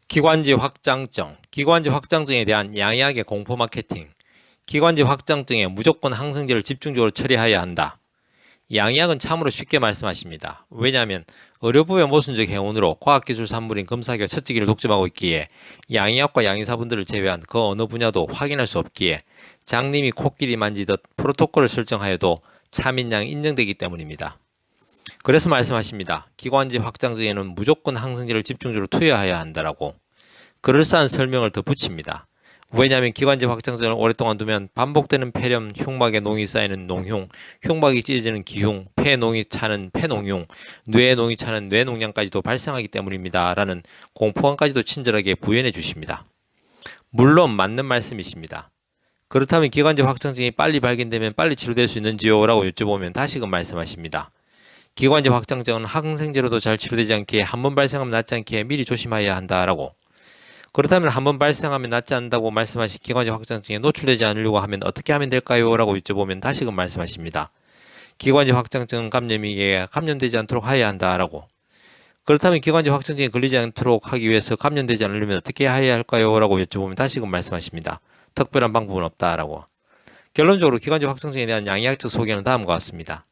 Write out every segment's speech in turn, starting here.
기관지 확장증, 기관지 확장증에 대한 양이하게 공포 마케팅, 기관지 확장증에 무조건 항생제를 집중적으로 처리해야 한다. 양의학은 참으로 쉽게 말씀하십니다. 왜냐하면 의료법의 모순적 행운으로 과학기술 산물인 금사기가 첫째기를 독점하고 있기에 양의학과 양의사분들을 제외한 그 어느 분야도 확인할 수 없기에 장님이 코끼리 만지듯 프로토콜을 설정하여도 차민양이 인정되기 때문입니다. 그래서 말씀하십니다. 기관지 확장증에는 무조건 항생제를 집중적으로 투여해야 한다라고 그럴싸한 설명을 더 붙입니다. 왜냐하면 기관지 확장증을 오랫동안 두면 반복되는 폐렴, 흉막에 농이 쌓이는 농흉, 흉막이 찢어지는 기흉, 폐농이 차는 폐농흉, 뇌에 농이 차는 뇌농양까지도 발생하기 때문입니다. 라는 공포감까지도 친절하게 부연해 주십니다. 물론 맞는 말씀이십니다. 그렇다면 기관지 확장증이 빨리 발견되면 빨리 치료될 수 있는지요? 라고 여쭤보면 다시금 말씀하십니다. 기관지 확장증은 항생제로도 잘 치료되지 않기에 한번 발생하면 낫지 않기에 미리 조심해야 한다라고. 그렇다면 한번 발생하면 낫지 않는다고 말씀하신 기관지 확장증에 노출되지 않으려고 하면 어떻게 하면 될까요? 라고 여쭤보면 다시금 말씀하십니다. 기관지 확장증 감염이기에 감염되지 않도록 해야 한다라고. 그렇다면 기관지 확장증에 걸리지 않도록 하기 위해서 감염되지 않으려면 어떻게 해야 할까요? 라고 여쭤보면 다시금 말씀하십니다. 특별한 방법은 없다라고. 결론적으로 기관지 확장증에 대한 양의학적 소견은 다음과 같습니다.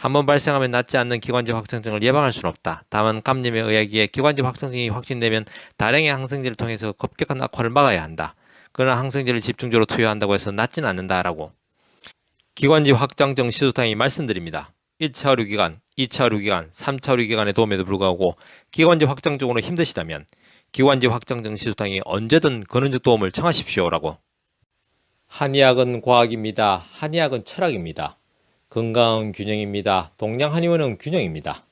한번 발생하면 낫지 않는 기관지 확장증을 예방할 수는 없다. 다만 감염에 의하기에 기관지 확장증이 확진되면 다량의 항생제를 통해서 급격한 악화를 막아야 한다. 그러나 항생제를 집중적으로 투여한다고 해서 낫지는 않는다라고. 기관지 확장증 시소탕이 말씀드립니다. 1차 의료기관, 2차 의료기관, 3차 의료기관의 도움에도 불구하고 기관지 확장증으로 힘드시다면 기관지 확장증 시소탕이 언제든 근원적 도움을 청하십시오라고. 한의학은 과학입니다. 한의학은 철학입니다. 건강은 균형입니다. 동양 한의원은 균형입니다.